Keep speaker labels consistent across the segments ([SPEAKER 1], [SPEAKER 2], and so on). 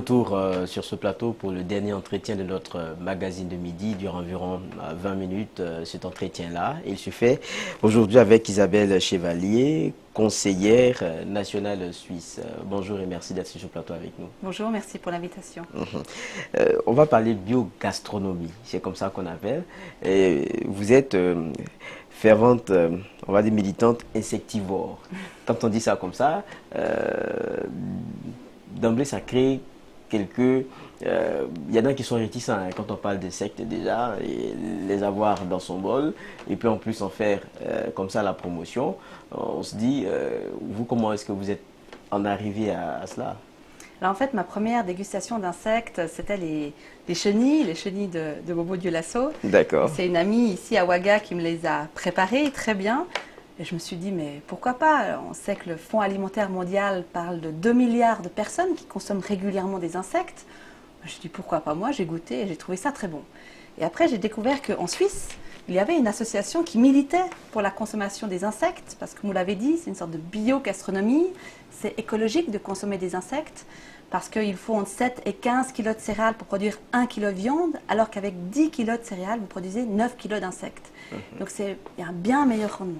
[SPEAKER 1] retour sur ce plateau pour le dernier entretien de notre magazine de midi. Il dure environ 20 minutes cet entretien-là. Il se fait aujourd'hui avec Isabelle Chevalier, conseillère nationale suisse. Bonjour et merci d'être sur ce plateau avec nous.
[SPEAKER 2] Bonjour, merci pour l'invitation.
[SPEAKER 1] On va parler de biogastronomie, c'est comme ça qu'on appelle. Et vous êtes fervente, on va dire militante insectivore. Quand on dit ça comme ça, d'emblée ça crée quelques... Il y en a qui sont réticents hein, quand on parle d'insectes déjà, et les avoir dans son bol, et puis en plus en faire comme ça la promotion. On se dit, vous comment est-ce que vous êtes en arrivé à cela?
[SPEAKER 2] Alors en fait, ma première dégustation d'insectes, c'était les chenilles de Bobo Dioulasso.
[SPEAKER 1] D'accord.
[SPEAKER 2] C'est une amie ici à Ouaga qui me les a préparées très bien. Et je me suis dit, mais pourquoi pas? On sait que le Fonds alimentaire mondial parle de 2 milliards de personnes qui consomment régulièrement des insectes. Je me suis dit, pourquoi pas moi? J'ai goûté et j'ai trouvé ça très bon. Et après, j'ai découvert qu'en Suisse, il y avait une association qui militait pour la consommation des insectes, parce que vous l'avez dit, c'est une sorte de biogastronomie. C'est écologique de consommer des insectes, parce qu'il faut entre 7 et 15 kilos de céréales pour produire 1 kilo de viande, alors qu'avec 10 kilos de céréales, vous produisez 9 kilos d'insectes. Donc il y a un bien meilleur rendement.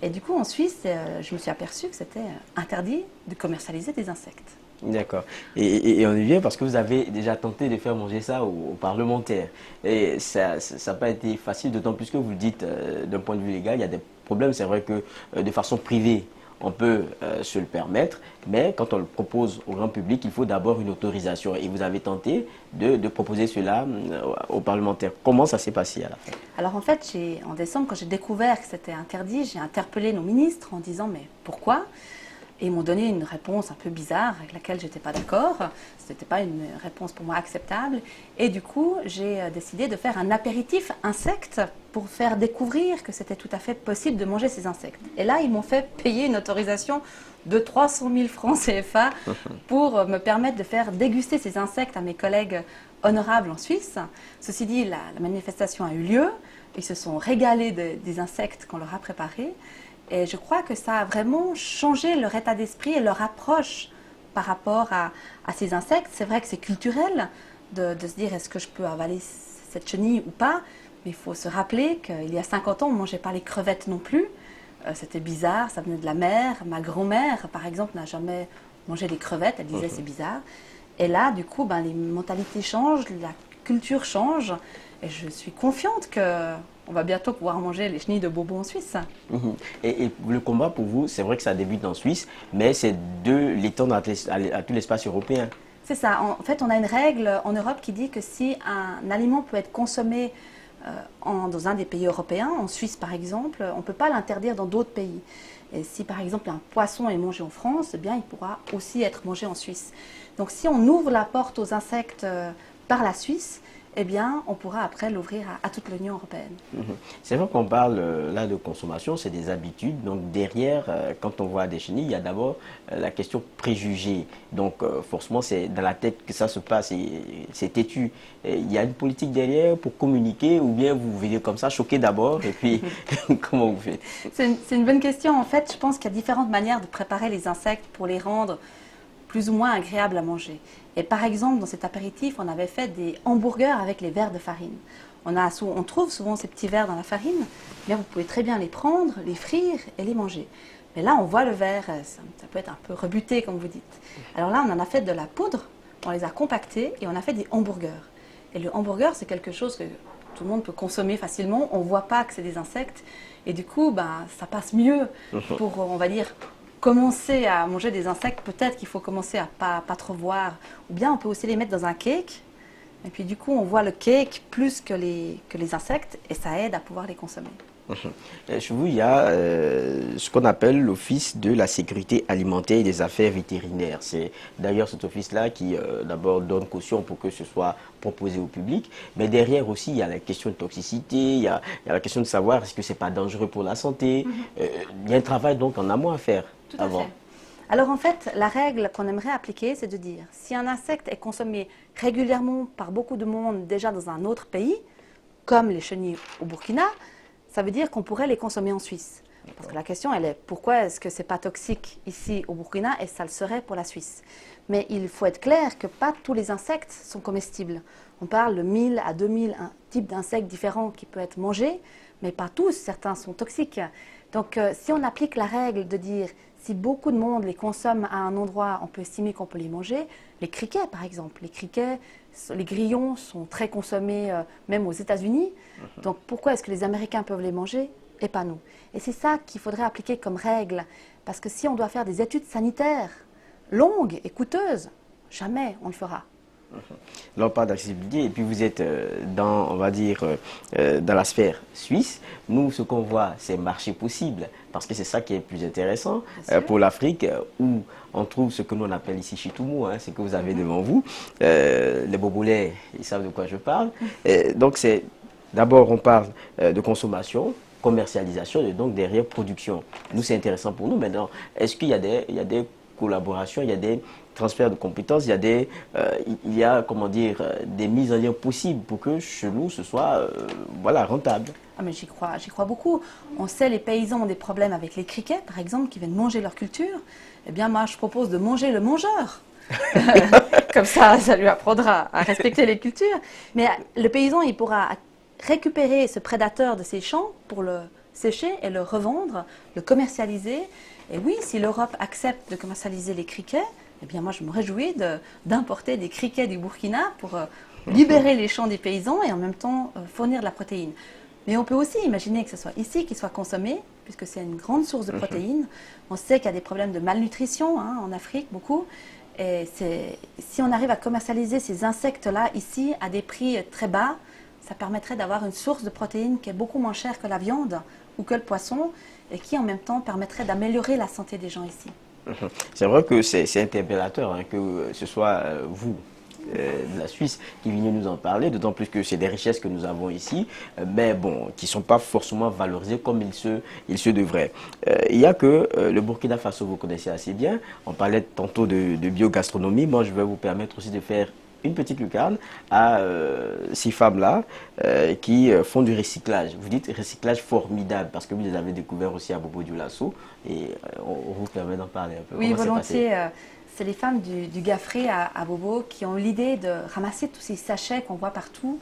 [SPEAKER 2] Et du coup, en Suisse, je me suis aperçue que c'était interdit de commercialiser des insectes.
[SPEAKER 1] D'accord. Et on y vient parce que vous avez déjà tenté de faire manger ça aux parlementaires. Et ça n'a pas été facile, d'autant plus que vous le dites d'un point de vue légal, il y a des problèmes. C'est vrai que de façon privée, on peut se le permettre, mais quand on le propose au grand public, il faut d'abord une autorisation. Et vous avez tenté de proposer cela aux parlementaires. Comment ça s'est passé à la fin?
[SPEAKER 2] Alors en fait, en décembre, quand j'ai découvert que c'était interdit, j'ai interpellé nos ministres en disant « mais pourquoi ?» Et ils m'ont donné une réponse un peu bizarre avec laquelle je n'étais pas d'accord. Ce n'était pas une réponse pour moi acceptable. Et du coup, j'ai décidé de faire un apéritif insecte pour faire découvrir que c'était tout à fait possible de manger ces insectes. Et là, ils m'ont fait payer une autorisation de 300 000 francs CFA pour me permettre de faire déguster ces insectes à mes collègues honorables en Suisse. Ceci dit, la manifestation a eu lieu. Ils se sont régalés des insectes qu'on leur a préparés. Et je crois que ça a vraiment changé leur état d'esprit et leur approche par rapport à ces insectes. C'est vrai que c'est culturel de se dire est-ce que je peux avaler cette chenille ou pas. Mais il faut se rappeler qu'il y a 50 ans, on ne mangeait pas les crevettes non plus. C'était bizarre, ça venait de la mer. Ma grand-mère, par exemple, n'a jamais mangé des crevettes. Elle disait c'est bizarre. Et là, du coup, les mentalités changent, la culture change. Et je suis confiante qu'on va bientôt pouvoir manger les chenilles de Bobo en Suisse.
[SPEAKER 1] Et le combat pour vous, c'est vrai que ça débute en Suisse, mais c'est de l'étendre à tout l'espace européen.
[SPEAKER 2] C'est ça. En fait, on a une règle en Europe qui dit que si un aliment peut être consommé dans un des pays européens, en Suisse par exemple, on ne peut pas l'interdire dans d'autres pays. Et si par exemple un poisson est mangé en France, eh bien, il pourra aussi être mangé en Suisse. Donc si on ouvre la porte aux insectes par la Suisse, eh bien, on pourra après l'ouvrir à toute l'Union européenne.
[SPEAKER 1] C'est vrai qu'on parle là de consommation, c'est des habitudes. Donc derrière, quand on voit des chenilles, il y a d'abord la question préjugée. Donc forcément, c'est dans la tête que ça se passe et c'est têtu. Et il y a une politique derrière pour communiquer ou bien vous venez comme ça, choquer d'abord et puis comment vous faites?
[SPEAKER 2] C'est une bonne question. En fait, je pense qu'il y a différentes manières de préparer les insectes pour les rendre plus ou moins agréables à manger. Et par exemple, dans cet apéritif, on avait fait des hamburgers avec les verres de farine. On trouve souvent ces petits verres dans la farine, mais vous pouvez très bien les prendre, les frire et les manger. Mais là, on voit le verre, ça peut être un peu rebuté, comme vous dites. Alors là, on en a fait de la poudre, on les a compactés et on a fait des hamburgers. Et le hamburger, c'est quelque chose que tout le monde peut consommer facilement. On ne voit pas que c'est des insectes. Et du coup, ça passe mieux pour, on va dire, commencer à manger des insectes. Peut-être qu'il faut commencer à pas trop voir. Ou bien on peut aussi les mettre dans un cake. Et puis du coup, on voit le cake plus que les insectes et ça aide à pouvoir les consommer.
[SPEAKER 1] Chez vous, il y a ce qu'on appelle l'Office de la sécurité alimentaire et des affaires vétérinaires. C'est d'ailleurs cet office-là qui d'abord donne caution pour que ce soit proposé au public. Mais derrière aussi, il y a la question de toxicité, il y a la question de savoir est-ce que ce n'est pas dangereux pour la santé. Il y a un travail donc en amont à faire avant.
[SPEAKER 2] Tout à fait. Alors en fait, la règle qu'on aimerait appliquer, c'est de dire si un insecte est consommé régulièrement par beaucoup de monde déjà dans un autre pays, comme les chenilles au Burkina, ça veut dire qu'on pourrait les consommer en Suisse. Parce que la question, elle est pourquoi est-ce que ce n'est pas toxique ici au Burkina et ça le serait pour la Suisse? Mais il faut être clair que pas tous les insectes sont comestibles. On parle de 1000 à 2000 types d'insectes différents qui peuvent être mangés, mais pas tous, certains sont toxiques. Donc si on applique la règle de dire si beaucoup de monde les consomme à un endroit, on peut estimer qu'on peut les manger, les criquets par exemple, les grillons sont très consommés même aux États-Unis, donc pourquoi est-ce que les Américains peuvent les manger et pas nous? Et c'est ça qu'il faudrait appliquer comme règle, parce que si on doit faire des études sanitaires longues et coûteuses, jamais on le fera.
[SPEAKER 1] Là, on parle d'accessibilité et puis vous êtes dans, on va dire, dans la sphère suisse. Nous, ce qu'on voit, c'est marché possible parce que c'est ça qui est plus intéressant pour l'Afrique où on trouve ce que nous on appelle ici chitoumou, hein, ce que vous avez devant vous. Les Bobolais, ils savent de quoi je parle. Donc, c'est d'abord, on parle de consommation, commercialisation et donc derrière production. Nous, c'est intéressant pour nous. Maintenant, est-ce qu'il y a des collaborations, il y a des transferts de compétences, il y a comment dire, des mises en lien possibles pour que chez nous ce soit voilà, rentable.
[SPEAKER 2] Ah mais j'y crois beaucoup. On sait les paysans ont des problèmes avec les criquets, par exemple, qui viennent manger leur culture. Eh bien moi je propose de manger le mangeur. Comme ça lui apprendra à respecter les cultures. Mais le paysan, il pourra récupérer ce prédateur de ses champs pour le sécher et le revendre, le commercialiser. Et oui, si l'Europe accepte de commercialiser les criquets, eh bien moi je me réjouis d'importer des criquets du Burkina pour libérer les champs des paysans et en même temps fournir de la protéine. Mais on peut aussi imaginer que ce soit ici qu'il soit consommé, puisque c'est une grande source de protéines. On sait qu'il y a des problèmes de malnutrition en Afrique, beaucoup. Et si on arrive à commercialiser ces insectes-là ici à des prix très bas, ça permettrait d'avoir une source de protéines qui est beaucoup moins chère que la viande ou que le poisson et qui en même temps permettrait d'améliorer la santé des gens ici.
[SPEAKER 1] C'est vrai que c'est interpellateur hein, que ce soit vous, de la Suisse, qui veniez nous en parler, d'autant plus que c'est des richesses que nous avons ici, mais bon, qui ne sont pas forcément valorisées comme il se devrait. Il y a que le Burkina Faso, vous connaissez assez bien, on parlait tantôt de biogastronomie, moi je vais vous permettre aussi de faire une petite lucarne à ces femmes-là qui font du recyclage. Vous dites recyclage formidable parce que vous les avez découverts aussi à Bobo Dioulasso et on vous permet d'en parler un peu.
[SPEAKER 2] Oui, volontiers. C'est les femmes du Gaffré à Bobo qui ont eu l'idée de ramasser tous ces sachets qu'on voit partout.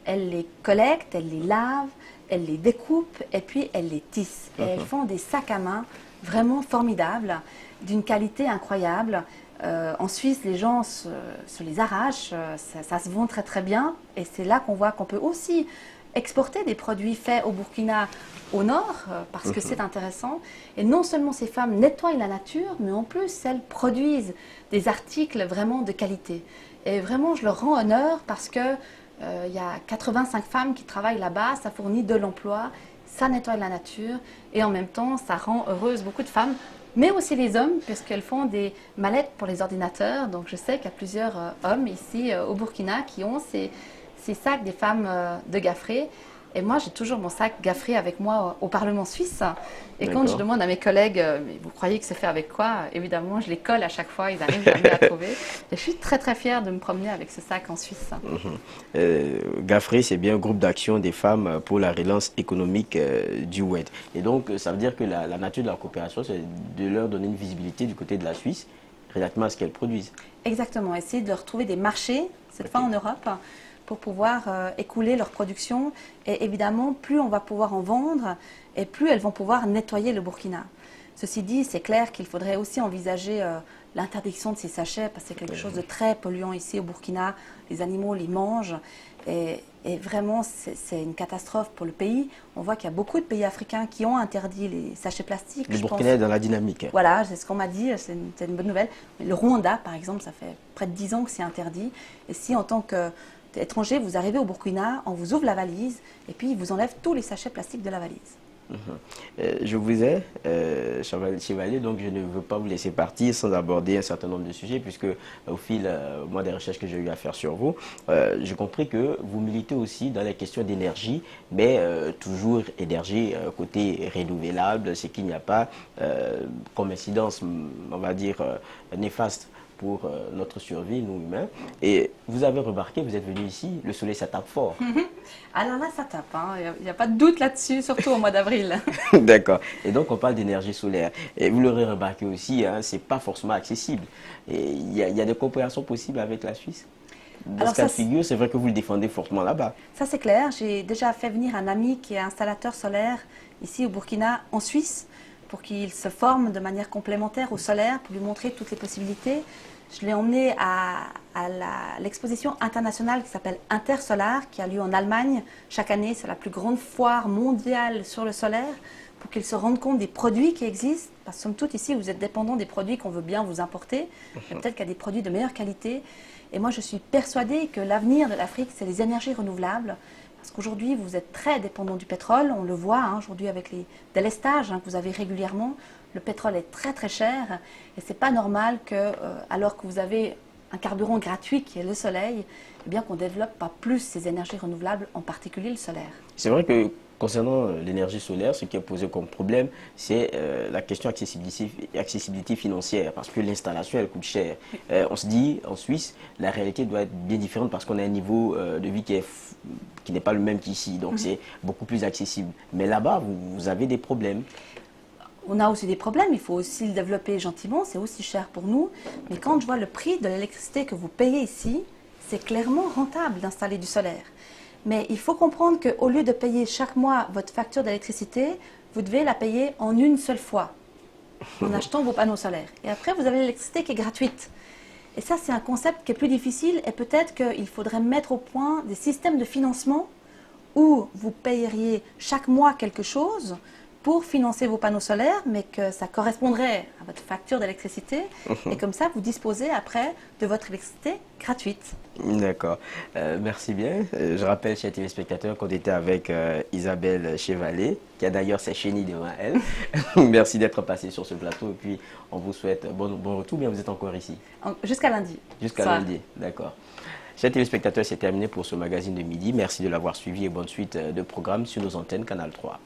[SPEAKER 2] Elles les collectent, elles les lavent, elles les découpent et puis elles les tissent. Et elles font des sacs à main vraiment formidables, d'une qualité incroyable. En Suisse, les gens se les arrachent, ça se vend très très bien. Et c'est là qu'on voit qu'on peut aussi exporter des produits faits au Burkina au nord, parce que c'est intéressant. Et non seulement ces femmes nettoient la nature, mais en plus, elles produisent des articles vraiment de qualité. Et vraiment, je leur rends honneur parce que il y a 85 femmes qui travaillent là-bas, ça fournit de l'emploi, ça nettoie la nature, et en même temps, ça rend heureuse beaucoup de femmes, mais aussi les hommes, puisqu'elles font des mallettes pour les ordinateurs. Donc je sais qu'il y a plusieurs hommes ici au Burkina qui ont ces sacs des femmes de Gaffré. Et moi, j'ai toujours mon sac Gaffré avec moi au Parlement suisse. Et quand je demande à mes collègues, mais vous croyez que c'est fait avec quoi? Évidemment, je les colle à chaque fois, ils n'arrivent jamais à trouver. Et je suis très très fière de me promener avec ce sac en Suisse.
[SPEAKER 1] Gaffré, c'est bien un groupe d'action des femmes pour la relance économique du WED. Et donc, ça veut dire que la nature de la coopération, c'est de leur donner une visibilité du côté de la Suisse, relativement à ce qu'elles produisent.
[SPEAKER 2] Exactement, essayer de leur trouver des marchés, cette fois en Europe, pour pouvoir écouler leur production. Et évidemment, plus on va pouvoir en vendre, et plus elles vont pouvoir nettoyer le Burkina. Ceci dit, c'est clair qu'il faudrait aussi envisager l'interdiction de ces sachets, parce que c'est quelque chose de très polluant ici au Burkina. Les animaux les mangent, et vraiment, c'est une catastrophe pour le pays. On voit qu'il y a beaucoup de pays africains qui ont interdit les sachets plastiques.
[SPEAKER 1] Le Burkina est dans la dynamique.
[SPEAKER 2] Voilà, c'est ce qu'on m'a dit, c'est une bonne nouvelle. Mais le Rwanda, par exemple, ça fait près de 10 ans que c'est interdit. Et si, en tant qu'étranger, vous arrivez au Burkina, on vous ouvre la valise, et puis ils vous enlèvent tous les sachets plastiques de la valise.
[SPEAKER 1] Je vous ai, Chevalier, donc je ne veux pas vous laisser partir sans aborder un certain nombre de sujets, puisque au fil moi, des recherches que j'ai eu à faire sur vous, j'ai compris que vous militez aussi dans les questions d'énergie, mais toujours énergie côté renouvelable, c'est qu'il n'y a pas comme incidence, on va dire, néfaste pour notre survie, nous humains. Et vous avez remarqué, vous êtes venu ici, le soleil, ça tape fort.
[SPEAKER 2] Alors là, ça tape, hein. Il n'y a pas de doute là-dessus, surtout au mois d'avril.
[SPEAKER 1] D'accord. Et donc, on parle d'énergie solaire. Et vous l'aurez remarqué aussi, hein, ce n'est pas forcément accessible. Et il y a des coopérations possibles avec la Suisse. Dans
[SPEAKER 2] Alors
[SPEAKER 1] ce cas de
[SPEAKER 2] ça,
[SPEAKER 1] figure, c'est vrai que vous le défendez fortement là-bas.
[SPEAKER 2] ça c'est clair. J'ai déjà fait venir un ami qui est installateur solaire ici au Burkina, en Suisse, pour qu'il se forme de manière complémentaire au solaire, pour lui montrer toutes les possibilités. Je l'ai emmené à l'exposition internationale qui s'appelle Intersolar, qui a lieu en Allemagne chaque année. C'est la plus grande foire mondiale sur le solaire, pour qu'il se rende compte des produits qui existent. Parce que somme toute, ici, vous êtes dépendant des produits qu'on veut bien vous importer, mais peut-être qu'il y a des produits de meilleure qualité. Et moi, je suis persuadée que l'avenir de l'Afrique, c'est les énergies renouvelables. Parce qu'aujourd'hui, vous êtes très dépendant du pétrole. On le voit hein, aujourd'hui avec les délestages que vous avez régulièrement. Le pétrole est très très cher. Et ce n'est pas normal que, alors que vous avez un carburant gratuit qui est le soleil, eh bien qu'on ne développe pas plus ces énergies renouvelables, en particulier le solaire.
[SPEAKER 1] C'est vrai que concernant l'énergie solaire, ce qui est posé comme problème, c'est la question accessibilité financière, parce que l'installation, elle coûte cher. On se dit, en Suisse, la réalité doit être bien différente parce qu'on a un niveau de vie qui n'est pas le même qu'ici, donc c'est beaucoup plus accessible. Mais là-bas, vous avez des problèmes.
[SPEAKER 2] On a aussi des problèmes, il faut aussi le développer gentiment, c'est aussi cher pour nous. Mais quand je vois le prix de l'électricité que vous payez ici, c'est clairement rentable d'installer du solaire. Mais il faut comprendre qu'au lieu de payer chaque mois votre facture d'électricité, vous devez la payer en une seule fois, en achetant vos panneaux solaires. Et après, vous avez l'électricité qui est gratuite. Et ça, c'est un concept qui est plus difficile et peut-être qu'il faudrait mettre au point des systèmes de financement où vous payeriez chaque mois quelque chose pour financer vos panneaux solaires, mais que ça correspondrait à votre facture d'électricité. Et comme ça, vous disposez après de votre électricité gratuite.
[SPEAKER 1] D'accord. Merci bien. Je rappelle, chers téléspectateurs, qu'on était avec Isabelle Chevalet, qui a d'ailleurs ses chenilles devant elle. Merci d'être passé sur ce plateau et puis on vous souhaite bon retour. Bien, vous êtes encore ici.
[SPEAKER 2] Jusqu'à lundi.
[SPEAKER 1] Jusqu'à lundi, d'accord. Chers téléspectateurs, c'est terminé pour ce magazine de midi. Merci de l'avoir suivi et bonne suite de programme sur nos antennes Canal 3.